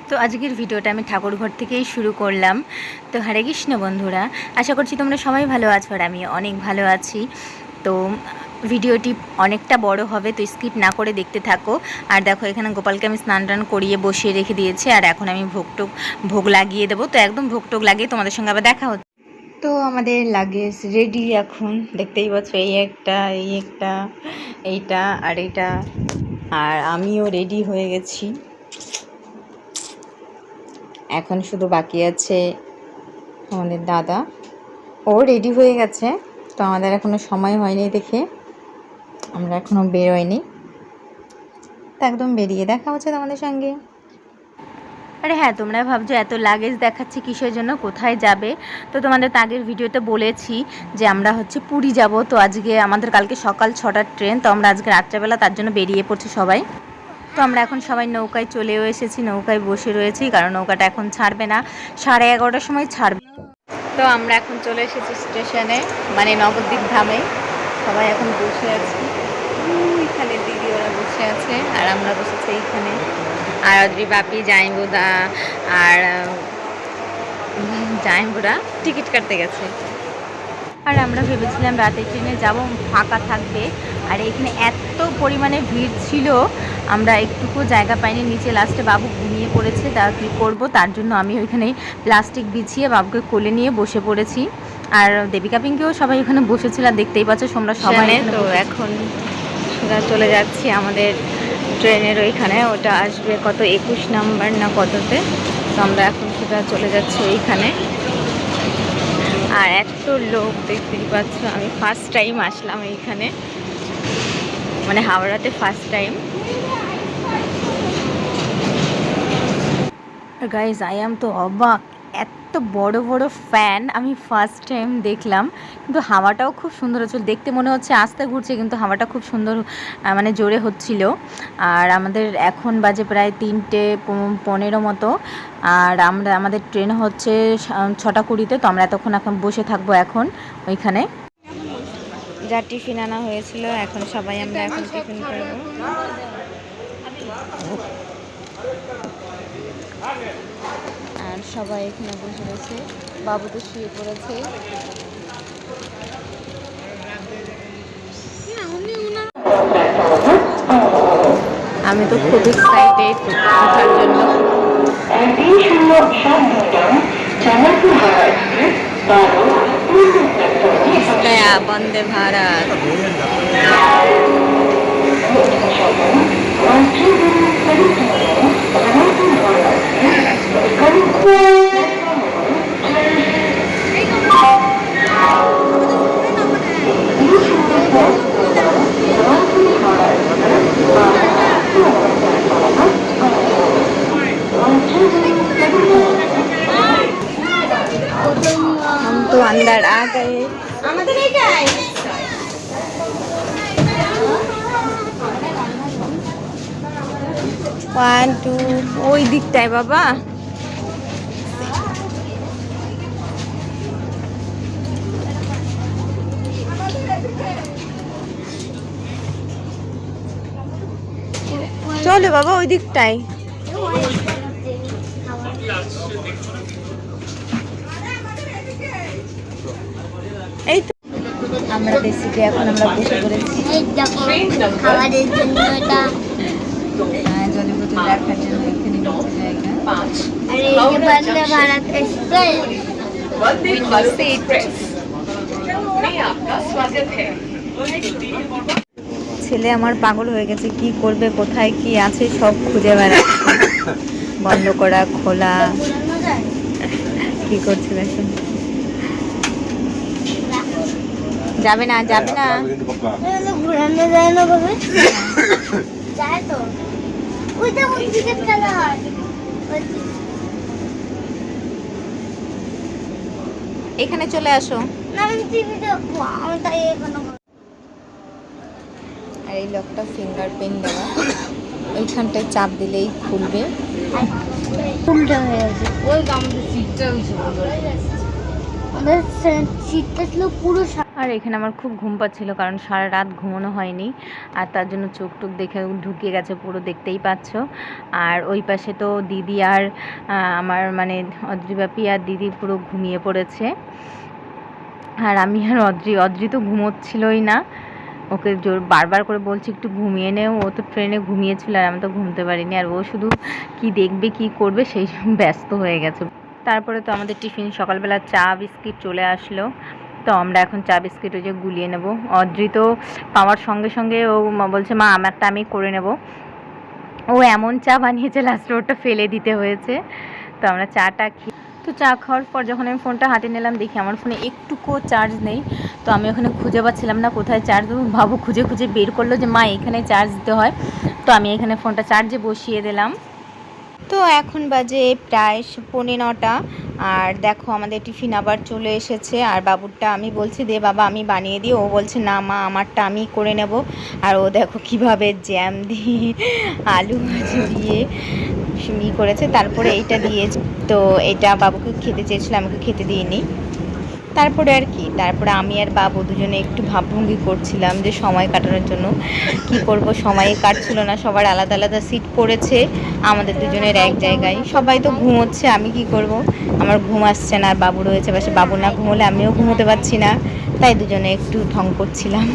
তো আজকের ভিডিওটা আমি ঠাকুরঘর থেকেই শুরু করলাম। তো হরে কৃষ্ণ বন্ধুরা, আশা করছি তোমরা সবাই ভালো আছো আর আমি অনেক ভালো আছি। তো ভিডিওটি অনেকটা বড় হবে, তো স্কিপ না করে দেখতে থাকো। আর দেখো এখানে গোপালকে আমি স্নান টান করিয়ে বসিয়ে রেখে দিয়েছি, আর এখন আমি ভোগ লাগিয়ে দেবো। তো একদম ভোগ লাগিয়ে তোমাদের সঙ্গে আবার দেখা হচ্ছে। তো আমাদের লাগেজ রেডি, এখন দেখতেই পাচ্ছ এইটা আর এইটা, আর আমিও রেডি হয়ে গেছি। এখন শুধু বাকি আছে আমাদের দাদা, ও রেডি হয়ে গেছে। তো আমাদের এখনও সময় হয়নি দেখে আমরা এখনও বেরোয়নি। তো একদম বেরিয়ে দেখা হচ্ছে তোমাদের সঙ্গে। আরে হ্যাঁ, তোমরা ভাবছো এত লাগেজ দেখাচ্ছি কিসের জন্য, কোথায় যাবে? তো তোমাদের তো আগের ভিডিওতে বলেছি যে আমরা হচ্ছে পুরী যাব। তো আজকে আমাদের কালকে সকাল 6টার ট্রেন, তো আমরা আজকে রাত্রেবেলা তার জন্য বেরিয়ে পড়ছি সবাই। তো আমরা এখন সবাই নৌকায় চলেও এসেছি, নৌকায় বসে রয়েছি, কারণ নৌকাটা এখন ছাড়বে না, 11:30টার সময় ছাড়বে। তো আমরা এখন চলে এসেছি স্টেশনে, মানে নবদ্বীপ ধামে। সবাই এখন বসে আছি, এখানে দিদি ওরা বসে আছে আর আমরা বসেছি এইখানে। আর অদ্রি বাপি জাইম্বুদা আর জাইম্বুরা টিকিট কাটতে গেছে। আর আমরা ভেবেছিলাম রাতের ট্রেনে যাব, ফাঁকা থাকবে। আর এখানে এত পরিমাণে ভিড় ছিল, আমরা একটুকু জায়গা পাইনি নিচে। লাস্টে বাবু ঘুমিয়ে পড়েছে, তা কী করবো, তার জন্য আমি ওইখানেই প্লাস্টিক বিছিয়ে বাবুকে কোলে নিয়ে বসে পড়েছি। আর দেবিকা পিঙ্কিও সবাই ওখানে বসেছিল, আর দেখতেই পাচ্ছ তোমরা সবাই। তো এখন সোজা চলে যাচ্ছি আমাদের ট্রেনের ওইখানে, ওটা আসবে কত 21 নাম্বার না কততে। তো আমরা এখন সোজা চলে যাচ্ছি ওইখানে। আর এত লোক দেখতেই পাচ্ছ, আমি ফার্স্ট টাইম আসলাম এইখানে, মানে হাওড়াতে first time. Guys I am তো অবাক, এত বড় বড় ফ্যান আমি ফার্স্ট টাইম দেখলাম। কিন্তু হাওয়াটাও খুব সুন্দর হচ্ছিল, দেখতে মনে হচ্ছে আস্তে ঘুরছে, কিন্তু হাওয়াটা খুব সুন্দর মানে জোরে হচ্ছিল। আর আমাদের এখন বাজে প্রায় 3:15 মতো, আর আমাদের ট্রেন হচ্ছে 6:20-তে। তো আমরা এতক্ষণ এখন বসে থাকবো এখন ওইখানে। যা টিফিন আনা হয়েছিল, এখন সবাই আমরা এখন টিফিন করবো। আর সবাই এখানে বসে রয়েছে, বাবু তো শুয়ে পড়েছে। আমি তো খুব এক্সাইটেড ওঠার জন্য। বন্দে ভারত। हम तो अंदर आ गए। 1 2 ওই দিকটায় বাবা। চলো বাবা ওই দিকটায়। এই তো আমরা বেসিকে এখন আমরা বসে পড়েছি খাবারের জন্য। এটা জলের বোতল রাখার জন্য এখানে নিচে জায়গা। আর এই যে Vande Bharat express window seat. ছেলে আমার পাগল হয়ে গেছে, কি করবে, কোথায় কি আছে সব খুঁজে বেড়াচ্ছে, বন্ধ করা খোলা কি করছে দেখুন। যাবে না যাবে না, ঘোরানো যায় না বাবা। যায় তো, ওইটা কোন ক্রিকেট খেলা হয়। এখানে চলে আসো না, আমি টিভি দেখবো, আমি তাই এখানে। আর এই লকটা ফিঙ্গারপ্রিন্ট দেওয়া, ওইখানটায় চাপ দিলেই খুলবে। উল্টা হয়ে গেছে, ওই আমাদের সিটটা শীতটা ছিল পুরো। আর এখানে আমার খুব ঘুম পাচ্ছিল, কারণ সারা রাত ঘুমানো হয়নি, আর তার জন্য চোখ টুক দেখে ঢুকে গেছে পুরো, দেখতেই পাচ্ছ। আর ওই পাশে তো দিদি আর আমার মানে অদ্রিবাপি আর দিদি পুরো ঘুমিয়ে পড়েছে। আর আমি আর অদ্রি তো ঘুমোচ্ছিলই না, ওকে জোর বারবার করে বলছি একটু ঘুমিয়ে নেও, ও তো ট্রেনে ঘুমিয়েছিল আর আমি তো ঘুমতে পারিনি। আর ও শুধু কি দেখবে কি করবে সেই ব্যস্ত হয়ে গেছে। তারপরে তো আমাদের টিফিন সকালবেলা চা বিস্কিট চলে আসলো, তো আমরা এখন চা বিস্কিট ওই যে গুলিয়ে নেব। অদ্রি তো পাওয়ার সঙ্গে সঙ্গে ও বলছে মা আমারটা আমি করে নেব। ও এমন চা বানিয়েছে লাস্টে ওটা ফেলে দিতে হয়েছে। তো আমরা চাটা খেয়ে, তো চা খাওয়ার পর যখন আমি ফোনটা হাতে নিলাম দেখি আমার ফোনে একটুকুও চার্জ নেই। তো আমি ওখানে খুঁজে পাচ্ছিলাম না কোথায় চার্জ দেবো, বাবু খুঁজে খুঁজে বের করলো যে মা এখানে চার্জ দিতে হয়। তো আমি এখানে ফোনটা চার্জে বসিয়ে দিলাম। তো এখন বাজে প্রায় 9:15, আর দেখো আমাদের টিফিন আবার চলে এসেছে। আর বাবুরটা আমি বলছি দে বাবা আমি বানিয়ে দিই, ও বলছে না মা আমারটা আমি করে নেব। আর ও দেখো কিভাবে জ্যাম দিয়ে আলু ভাজি দিয়ে করেছে, তারপরে এইটা দিয়েছে। তো এটা বাবুকে খেতে চেয়েছিল, আমাকে খেতে দিইনি। তারপরে আর কি, তারপরে আমি আর বাবু দুজনে একটু ভাবভঙ্গি করছিলাম যে সময় কাটানোর জন্য কি করব, সময় কাটছিল না, সবার আলাদা আলাদা সিট পড়েছে, আমাদের দুজনের এক জায়গায়। সবাই তো ঘুমোচ্ছে, আমি কি করব, আমার ঘুম আসছে না, আর বাবু রয়েছে পাশে, বাবু না ঘুমোলে আমিও ঘুমোতে পারছি না, তাই দুজনে একটু ঢং করছিলাম।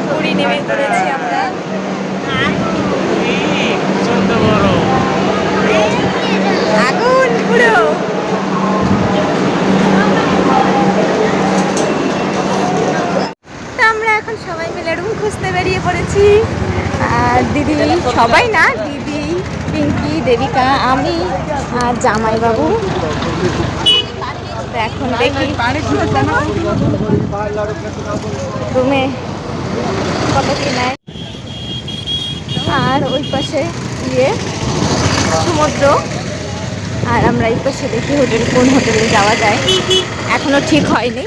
পুরি নেমে পড়েছি আমরা। আগুন পুরো। আমরা এখন সবাই মিলে রুম খুঁজতে বেরিয়ে পড়েছি। আর দিদি, সবাই না, দিদি, পিঙ্কি, দেবিকা, আমি আর জামাইবাবু। এখন দেখি রুমে কত কি নেয়। আর ওই পাশে গিয়ে সমুদ্র, আর আমরা এই পাশে দেখি কোন হোটেলে যাওয়া যায়, এখনো ঠিক হয়নি,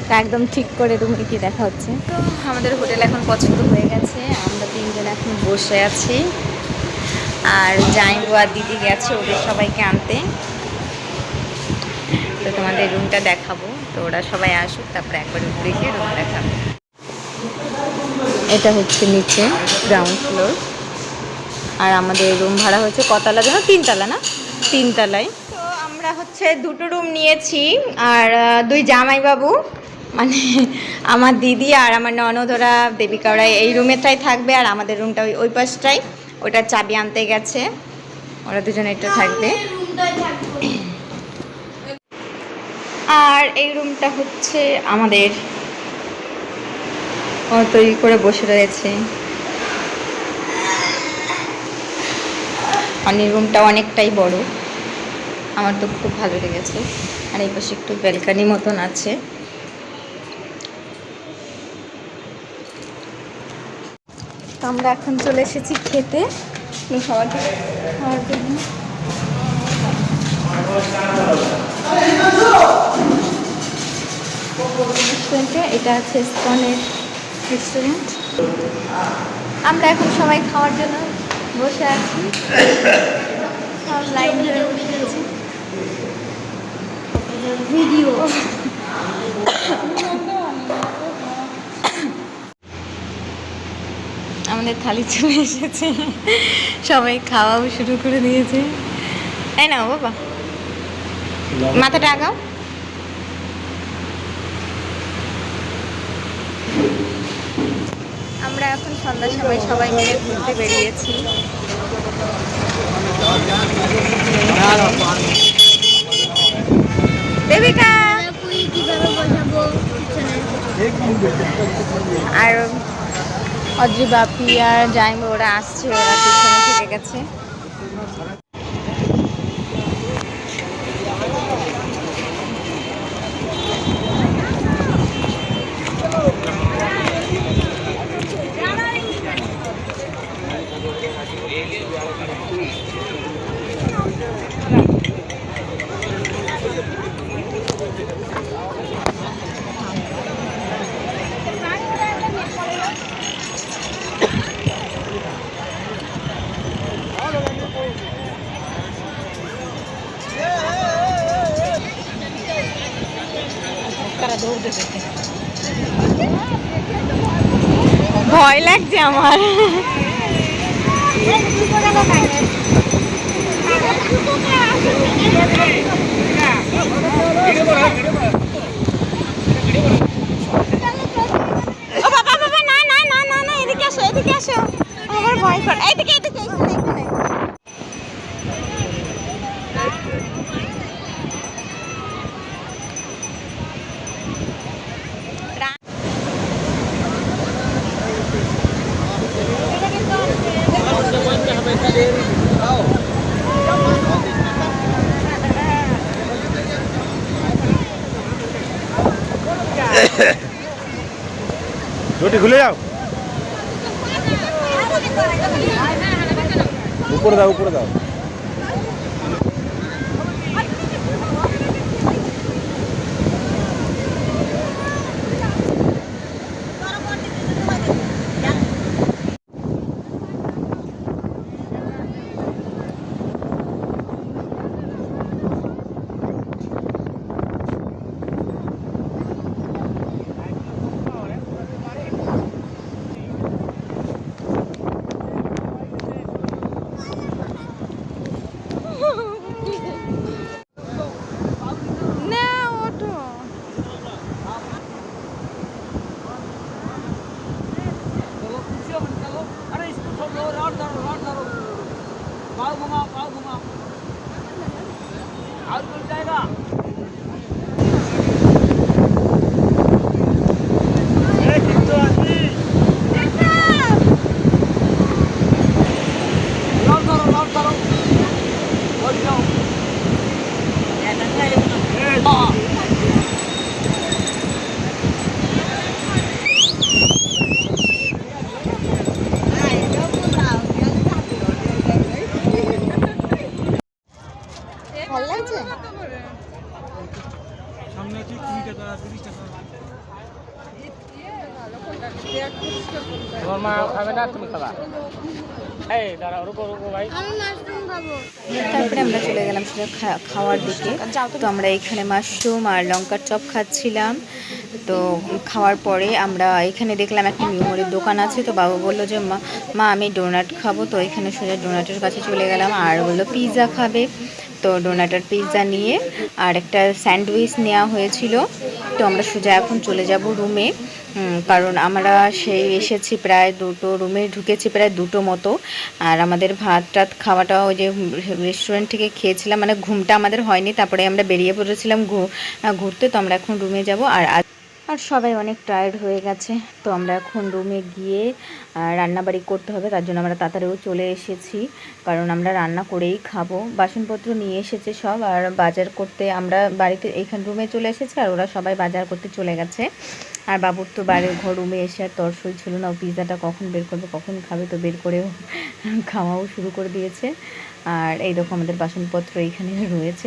তা একদম ঠিক করে রুমে কি দেখা হচ্ছে। তো আমাদের হোটেল এখন পছন্দ হয়ে গেছে, আমরা তিনজন এখন বসে আছি। আর জামাইবাবু আর দিদি গেছে ওদের সবাইকে আনতে। তো তোমাদের রুমটা দেখাবো, তো ওরা সবাই আসুক তারপরে একবার ঘুরে গিয়ে রুম দেখাবো। এটা হচ্ছে নিচে গ্রাউন্ড ফ্লোর, আর আমাদের রুম ভাড়া হচ্ছে কতলা যেন, 3তলা না, 3তলায়। তো আমরা হচ্ছে 2টো রুম নিয়েছি, আর 2 জামাইবাবু মানে আমার দিদি আর আমার ননদ, ওরা দেবিকা, ওরা এই রুমেটাই থাকবে, আর আমাদের রুমটা ওই পাশটাই, ওটার চাবি আনতে গেছে, ওরা দুজনে এটা থাকবে। আর এই রুমটা হচ্ছে আমাদের, তৈরি করে বসে রয়েছে। অনির রুমটা অনেকটাই বড়, আমার তো খুব ভালো লেগেছে। আর এই পাশে একটু ব্যালকানি মতন আছে। তো আমরা এখন চলে এসেছি খেতে সবাইকে খাওয়ার জন্য। রেস্টুরেন্টে, এটা আছে স্কনের রেস্টুরেন্ট। আমরা এখন সবাই খাওয়ার জন্য বসে আছি, সব লাইন ধরে বসে আছি। ভিডিও আমাদের থালি চলে এসেছে, সবাই খাওয়াও শুরু করে দিয়েছে। তাই না বাবা, মাথাটা আগাও। আমরা এখন সন্ধ্যার সময় সবাই মিলে ঘুরতে বেরিয়েছি। দেবিকা আর অদ্রি বাপি আর জাইমা ওরা আসছে, ওরা পিছনে থেকে গেছে। ভয় লাগছে আমার। ও বাবা বাবা, না না না না না, এদিকে আসো এদিকে আসো, আমার ভয় করে। এদিকে এদিকে এখানে এখানে। रोटी खुले जाओ, ऊपर जाओ ऊपर जाओ। না ওঠো। ভালো লাগছে? তোমার মা খাবে না, তুমি খাবা? এই দাঁড়াও, রুকো রুকো ভাই। তারপরে আমরা চলে গেলাম সেটা খাওয়ার দিকে। তো আমরা এখানে মাশরুম আর লঙ্কার চপ খাচ্ছিলাম। তো খাওয়ার পরে আমরা এখানে দেখলাম একটা মিউমরির দোকান আছে। তো বাবা বললো যে মা আমি ডোনাট খাবো। তো এখানে সোজা ডোনাটের কাছে চলে গেলাম। আর বললো পিৎজা খাবে, তো ডোনাটের পিৎজা নিয়ে আর একটা স্যান্ডউইচ নেওয়া হয়েছিল। তো আমরা সোজা এখন চলে যাব রুমে, কারণ আমরা সেই এসেছি প্রায় দুটো, রুমে ঢুকেছি প্রায় দুটো মতো। আর আমাদের ভাত টাত খাওয়াটা ওই যে রেস্টুরেন্ট থেকে খেয়েছিলাম, মানে ঘুমটা আমাদের হয়নি। তারপরে আমরা বেরিয়ে পড়েছিলাম ঘুরতে। তো আমরা এখন রুমে যাব। আর সবাই অনেক টায়ার্ড হয়ে গেছে। তো আমরা এখন রুমে গিয়ে রান্নাবাড়ি করতে হবে, তার জন্য আমরা তাড়াতাড়িও চলে এসেছি, কারণ আমরা রান্না করেই খাবো। বাসনপত্র নিয়ে এসেছে সব, আর বাজার করতে আমরা বাড়িতে এইখান রুমে চলে এসেছি, আর ওরা সবাই বাজার করতে চলে গেছে। আর বাবুর তো বাড়ির ঘর রুমে এসে আর তরসই ছিল না, ও পিৎজাটা কখন বের করবে কখন খাবে, তো বের করেও খাওয়াও শুরু করে দিয়েছে। আর এই দেখো আমাদের বাসনপত্র এইখানে রয়েছে।